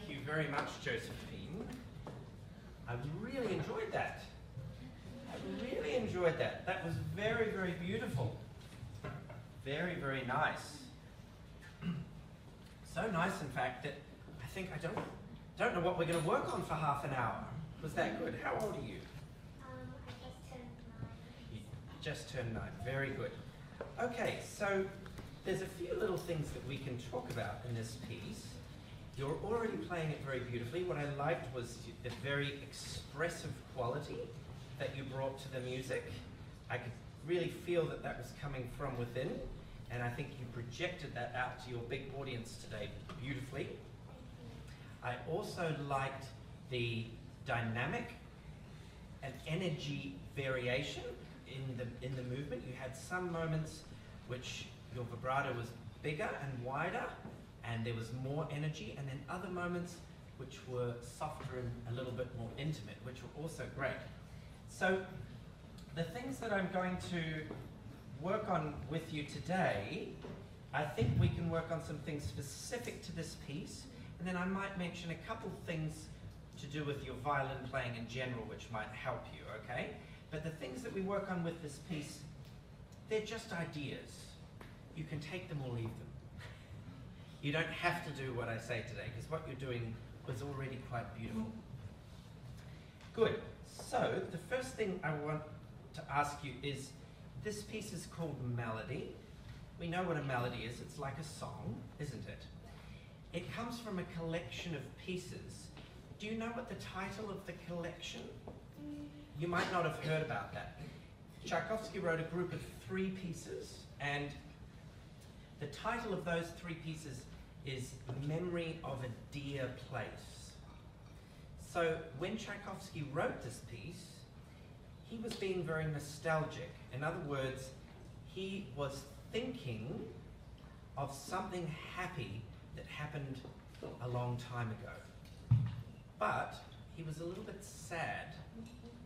Thank you very much, Josephine. I really enjoyed that. I really enjoyed that. That was very, very beautiful. Very, very nice. So nice, in fact, that I think I don't know what we're going to work on for half an hour. Was that good? How old are you? I just turned 9. You just turned 9. Very good. Okay, so there's a few little things that we can talk about in this piece. You're already playing it very beautifully. What I liked was the very expressive quality that you brought to the music. I could really feel that that was coming from within, and I think you projected that out to your big audience today beautifully. I also liked the dynamic and energy variation in the movement. You had some moments which your vibrato was bigger and wider, and there was more energy, and then other moments which were softer and a little bit more intimate, which were also great. So the things that I'm going to work on with you today, I think we can work on some things specific to this piece, and then I might mention a couple things to do with your violin playing in general, which might help you, okay? But the things that we work on with this piece, they're just ideas. You can take them or leave them. You don't have to do what I say today, because what you're doing was already quite beautiful. Good. So the first thing I want to ask you is, this piece is called Melody. We know what a melody is. It's like a song, isn't it? It comes from a collection of pieces. Do you know what the title of the collection? You might not have heard about that. Tchaikovsky wrote a group of 3 pieces, and the title of those 3 pieces is Memory of a Dear Place. So when Tchaikovsky wrote this piece, he was being very nostalgic. In other words, he was thinking of something happy that happened a long time ago. But he was a little bit sad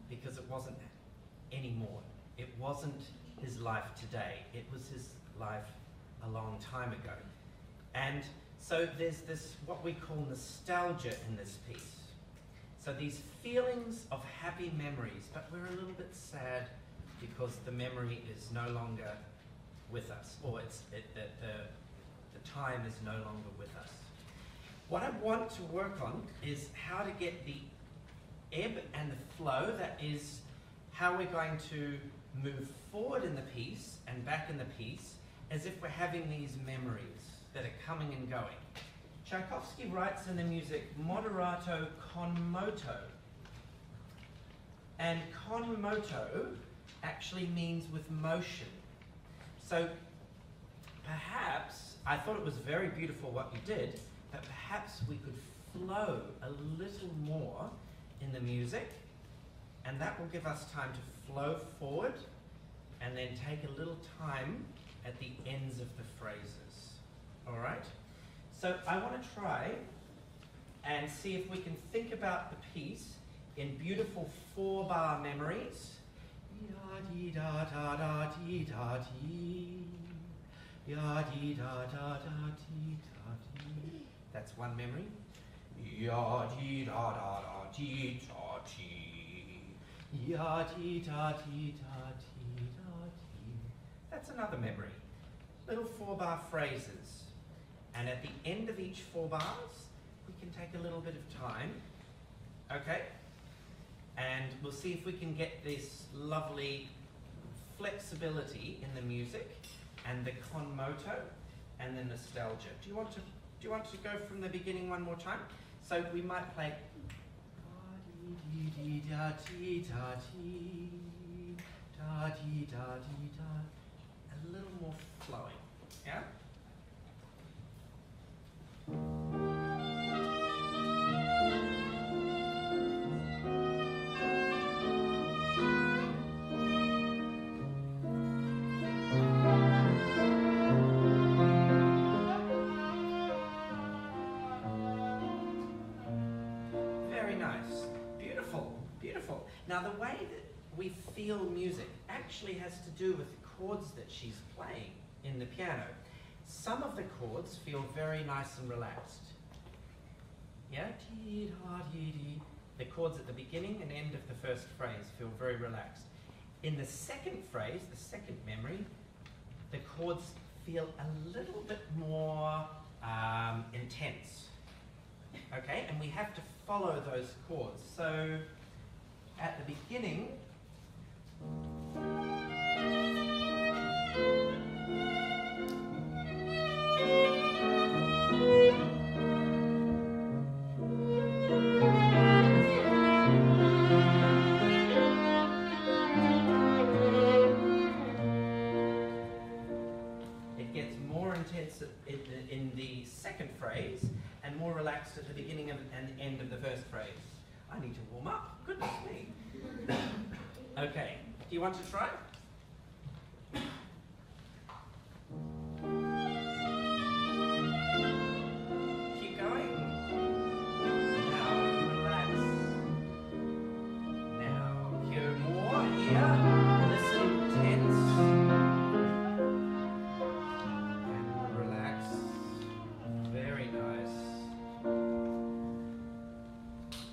because it wasn't anymore. It wasn't his life today. It was his life a long time ago. And so there's this, what we call nostalgia in this piece. So these feelings of happy memories, but we're a little bit sad because the memory is no longer with us, or the time is no longer with us. What I want to work on is how to get the ebb and the flow. That is how we're going to move forward in the piece and back in the piece as if we're having these memories that are coming and going. Tchaikovsky writes in the music moderato con moto. And con moto actually means with motion. So perhaps, I thought it was very beautiful what you did, but perhaps we could flow a little more in the music, and that will give us time to flow forward and then take a little time at the ends of the phrases. All right? So I want to try and see if we can think about the piece in beautiful 4-bar memories. That's one memory. That's another memory. Little 4-bar phrases. And at the end of each 4 bars, we can take a little bit of time. Okay? And we'll see if we can get this lovely flexibility in the music and the con moto and the nostalgia. Do you want to go from the beginning one more time? So we might play a little more flowing. Yeah? Very nice. Beautiful, beautiful. Now the way that we feel music actually has to do with the chords that she's playing in the piano. Some of the chords feel very nice and relaxed. Yeah, dee, da, dee, dee. The chords at the beginning and end of the first phrase feel very relaxed. In the second phrase, the second memory, the chords feel a little bit more intense. Okay, and we have to follow those chords. So at the beginning, it gets more intense in the second phrase and more relaxed at the beginning and end of the first phrase. I need to warm up. Goodness me. Okay, do you want to try? Keep going. Now, relax. Now, hear more here. Listen, tense. And relax. Very nice.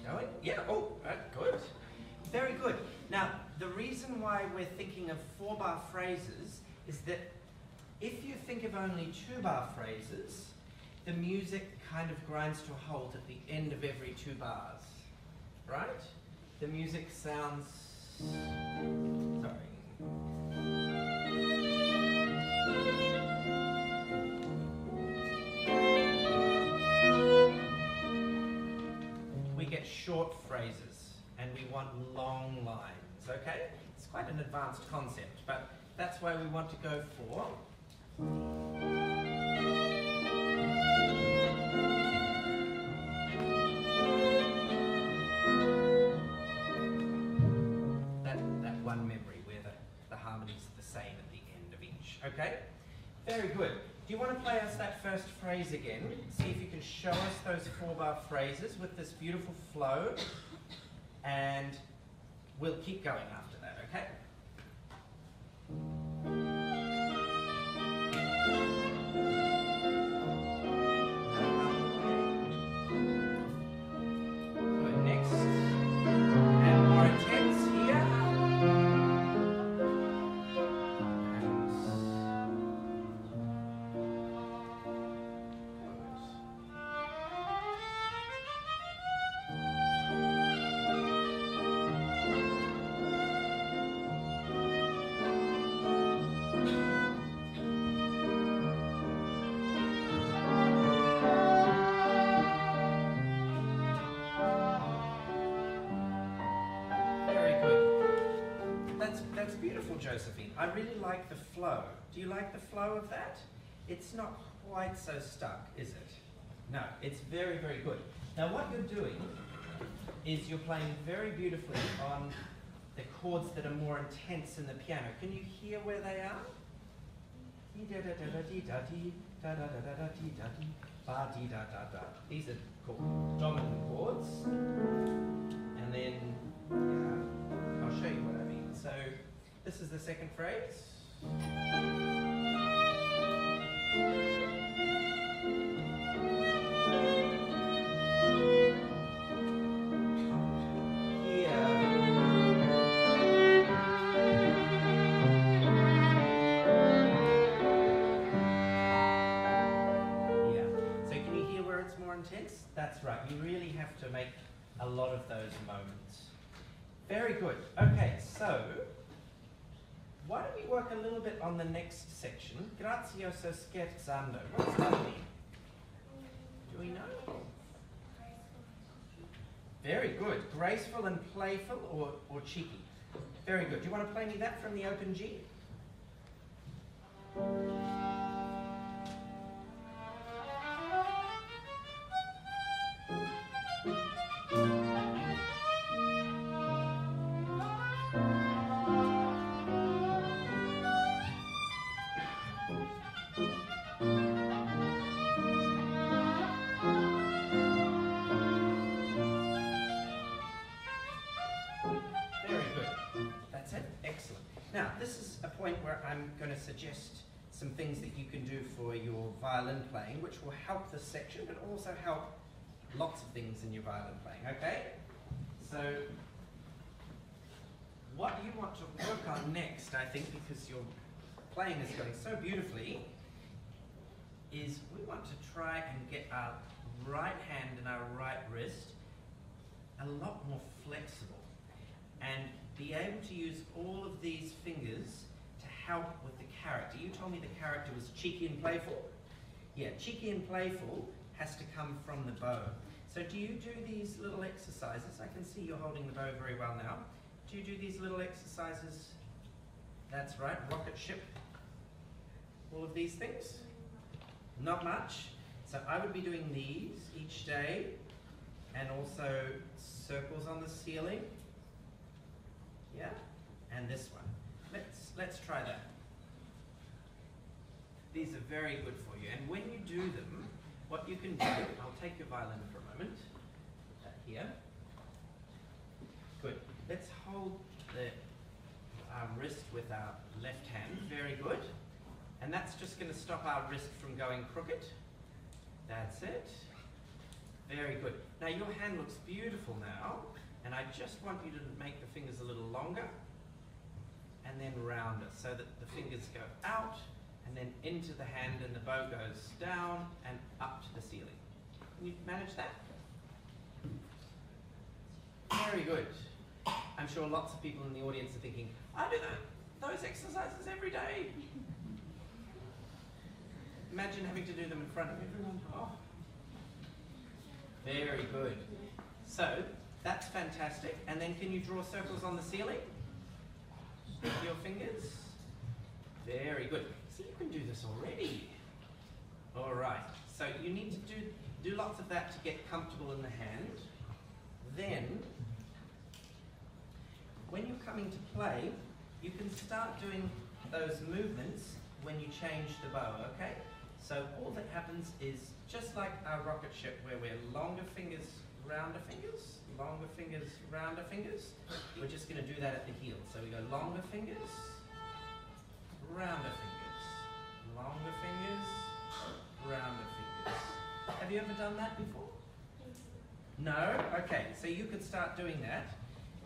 Going? Yeah, oh, good. Very good. Now, the reason why we're thinking of 4-bar phrases is that if you think of only 2-bar phrases, the music kind of grinds to a halt at the end of every 2 bars, right? The music sounds... Sorry. We get short phrases and we want long lines, okay? It's quite an advanced concept, but that's why we want to go for that one memory where the harmony's the same at the end of each, okay? Very good. Do you want to play us that first phrase again? See if you can show us those 4-bar phrases with this beautiful flow, and we'll keep going after that, okay? Good, next. And more intense here. That's beautiful, Josephine. I really like the flow. Do you like the flow of that? It's not quite so stuck, is it? No, it's very, very good. Now what you're doing is you're playing very beautifully on the chords that are more intense in the piano. Can you hear where they are? These are called dominant chords. And then, yeah, I'll show you what I mean. So this is the second phrase. That's right, you really have to make a lot of those moments. Very good. Okay, so why don't we work a little bit on the next section? Grazioso scherzando. What does that mean? Do we know? Very good. Graceful and playful or cheeky. Very good. Do you want to play me that from the open G? Now, this is a point where I'm going to suggest some things that you can do for your violin playing, which will help this section, but also help lots of things in your violin playing, okay? So, what you want to work on next, I think, because your playing is going so beautifully, is we want to try and get our right hand and our right wrist a lot more flexible and be able to use all of these fingers to help with the character. You told me the character was cheeky and playful. Yeah, cheeky and playful has to come from the bow. So do you do these little exercises? I can see you're holding the bow very well now. Do you do these little exercises? That's right, rocket ship. All of these things? Not much. So I would be doing these each day, and also circles on the ceiling. Yeah? And this one. Let's try that. These are very good for you. And when you do them, what you can do, I'll take your violin for a moment. Put that here. Good. Let's hold our wrist with our left hand. Very good. And that's just going to stop our wrist from going crooked. That's it. Very good. Now your hand looks beautiful now, and I just want you to make the fingers a little longer and then rounder so that the fingers go out and then into the hand and the bow goes down and up to the ceiling. Can you manage that? Very good. I'm sure lots of people in the audience are thinking, I do those exercises every day. Imagine having to do them in front of everyone. Oh. Very good. So, that's fantastic. And then can you draw circles on the ceiling with your fingers? Very good. See, you can do this already. All right. So you need to do lots of that to get comfortable in the hand. Then, when you're coming to play, you can start doing those movements when you change the bow, okay? So all that happens is just like our rocket ship where we're longer fingers, rounder fingers, longer fingers, rounder fingers. We're just going to do that at the heel. So we go longer fingers, rounder fingers, longer fingers, rounder fingers. Have you ever done that before? No? Okay, so you could start doing that.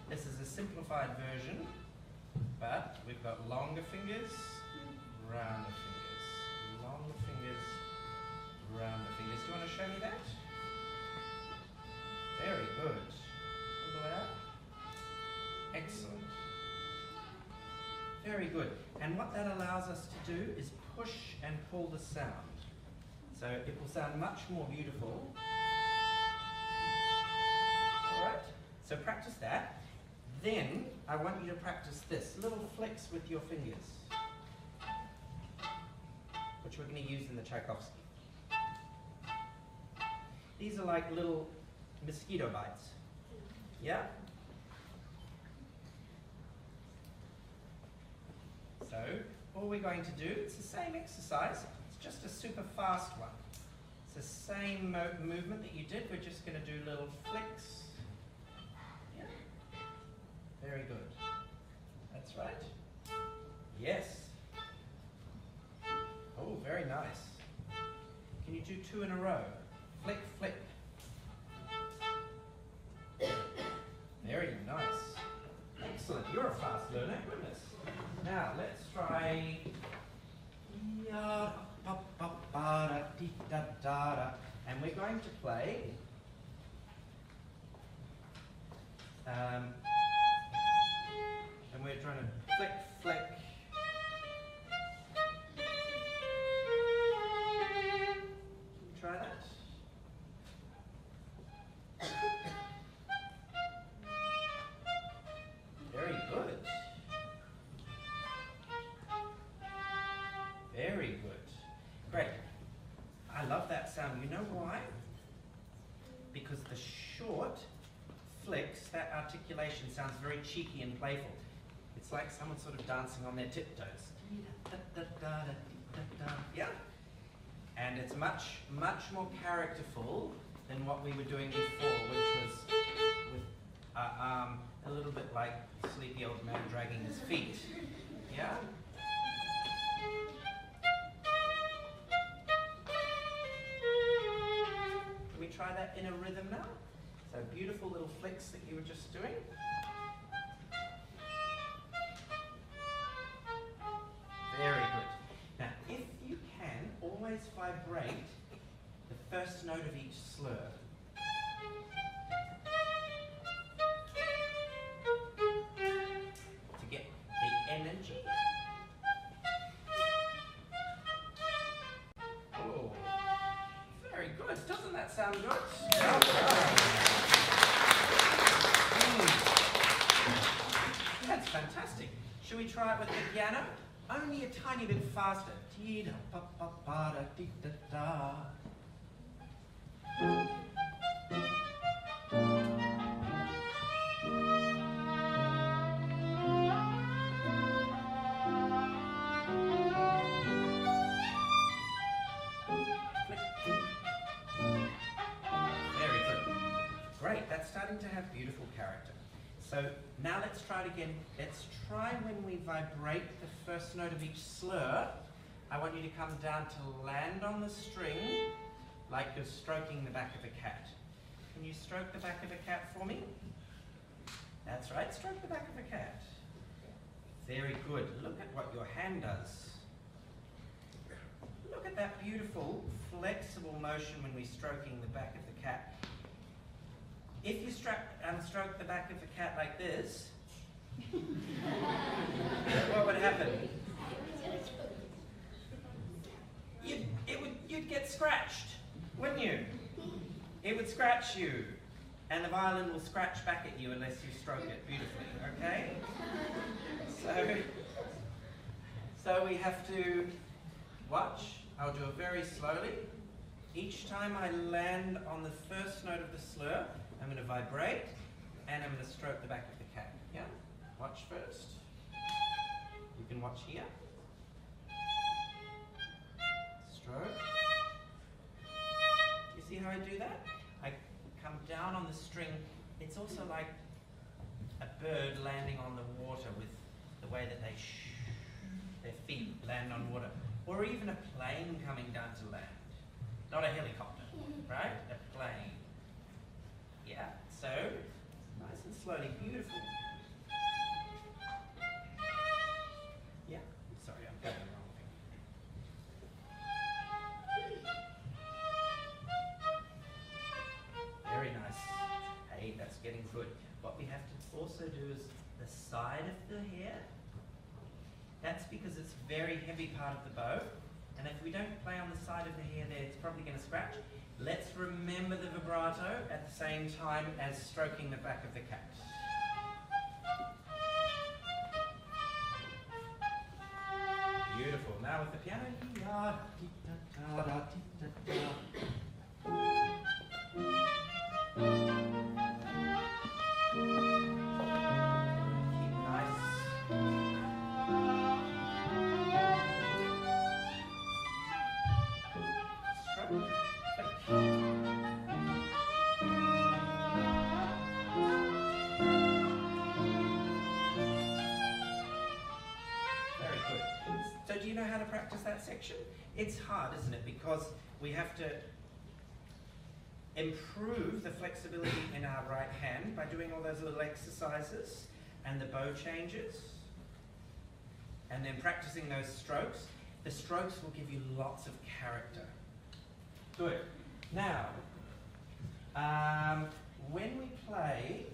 This is a simplified version, but we've got longer fingers, rounder fingers, longer fingers, rounder fingers. Do you want to show me that? Very good. All the way up. Excellent. Very good. And what that allows us to do is push and pull the sound. So it will sound much more beautiful. All right? So practice that. Then I want you to practice this, little flicks with your fingers, which we're going to use in the Tchaikovsky. These are like little mosquito bites. Yeah? So, all we're going to do, it's the same exercise, it's just a super fast one. It's the same movement that you did, we're just going to do little flicks. Yeah? Very good. That's right. Yes. Oh, very nice. Can you do two in a row? Flick, flick. Very nice. Excellent. You're a fast learner, goodness. Now, let's try... And we're going to play... and we're trying to flick, flick. Try that. Very good. Very good. Great. I love that sound. You know why? Because the short flicks, that articulation sounds very cheeky and playful. It's like someone sort of dancing on their tiptoes. Yeah? And it's much, much more characterful than what we were doing before, which was with a little bit like sleepy old man dragging his feet. Yeah? Can we try that in a rhythm now? So beautiful little flicks that you were just doing. Very good. Now, if you can, always vibrate the first note of each slur. To get the energy. Oh, very good. Doesn't that sound good? Well done. That's fantastic. Should we try it with the piano? Only a tiny bit faster. Dee-da-pa-pa-da-dee-da-da. Very good. Great, that's starting to have beautiful character. So now let's try it again. Let's try when we vibrate the first note of each slur. I want you to come down to land on the string like you're stroking the back of a cat. Can you stroke the back of a cat for me? That's right, stroke the back of a cat. Very good. Look at what your hand does. Look at that beautiful, flexible motion when we're stroking the back of the cat. If you stroke the back of the cat like this, what would happen? You'd get scratched, wouldn't you? It would scratch you, and the violin will scratch back at you unless you stroke it beautifully, okay? So we have to watch. I'll do it very slowly. Each time I land on the first note of the slur, I'm going to vibrate, and I'm going to stroke the back of the cat. Yeah? Watch first. You can watch here. Stroke. Do you see how I do that? I come down on the string. It's also like a bird landing on the water with the way that their feet land on water. Or even a plane coming down to land. Not a helicopter, right? A plane. Yeah, so nice and slowly, beautiful. Yeah, sorry, I'm going the wrong thing. Very nice. Hey, that's getting good. What we have to also do is the side of the hair. That's because it's a very heavy part of the bow. And if we don't play on the side of the hair there, it's probably going to scratch. Let's remember the vibrato at the same time as stroking the back of the cat. Beautiful. Now with the piano. Keep nice. Stroke. So do you know how to practice that section? It's hard, isn't it? Because we have to improve the flexibility in our right hand by doing all those little exercises and the bow changes. And then practicing those strokes. The strokes will give you lots of character. Good. Now, when we play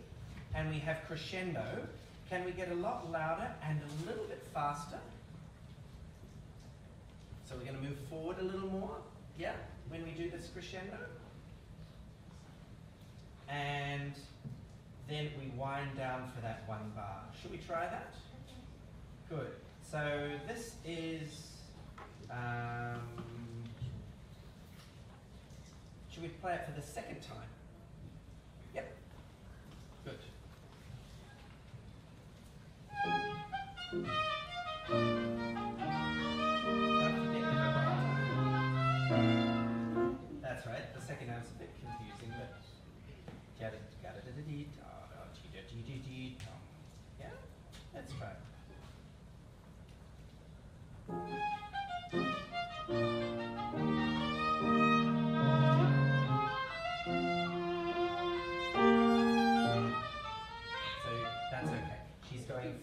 and we have crescendo, can we get a lot louder and a little bit faster? So we're going to move forward a little more, yeah, when we do this crescendo. And then we wind down for that one bar. Should we try that? Good. So this is, should we play it for the second time? Yep. Good. That's right, the second half's a bit confusing, but yeah, let's try it.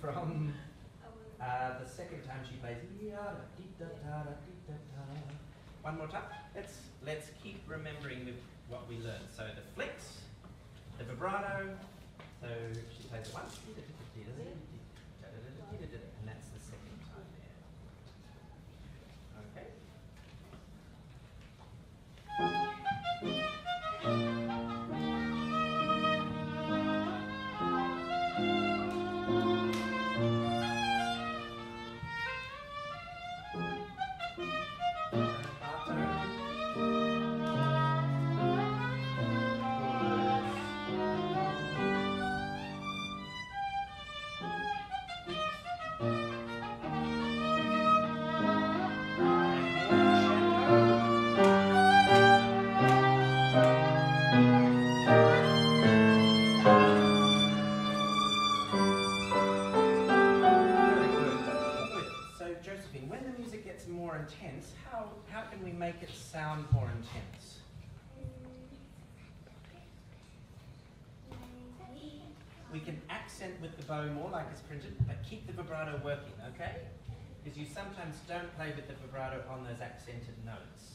from the second time she plays. One more time. Let's keep remembering what we learned. So the flicks, the vibrato. So she plays it once, and that's the second time there. Okay. Josephine, when the music gets more intense, how can we make it sound more intense? We can accent with the bow more like it's printed, but keep the vibrato working, okay? Because you sometimes don't play with the vibrato on those accented notes.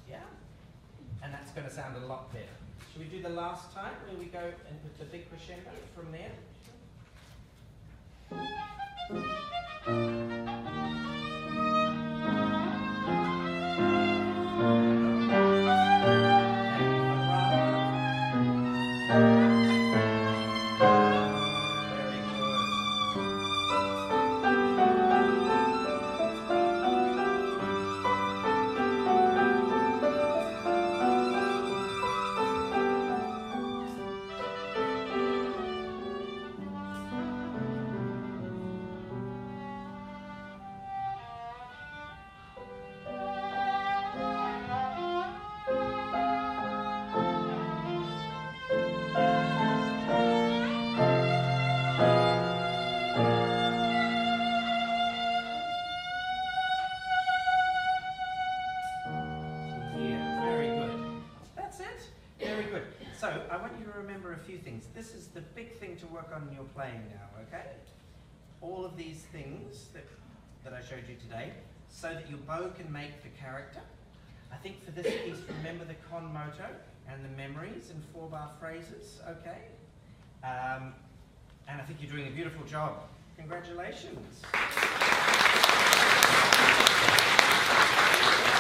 Yeah? And that's going to sound a lot better. Should we do the last time where we go and put the big crescendo from there? This is the big thing to work on in your playing now, okay? All of these things that I showed you today, so that your bow can make the character. I think for this piece, remember the con moto and the memories and 4-bar phrases, okay? And I think you're doing a beautiful job. Congratulations.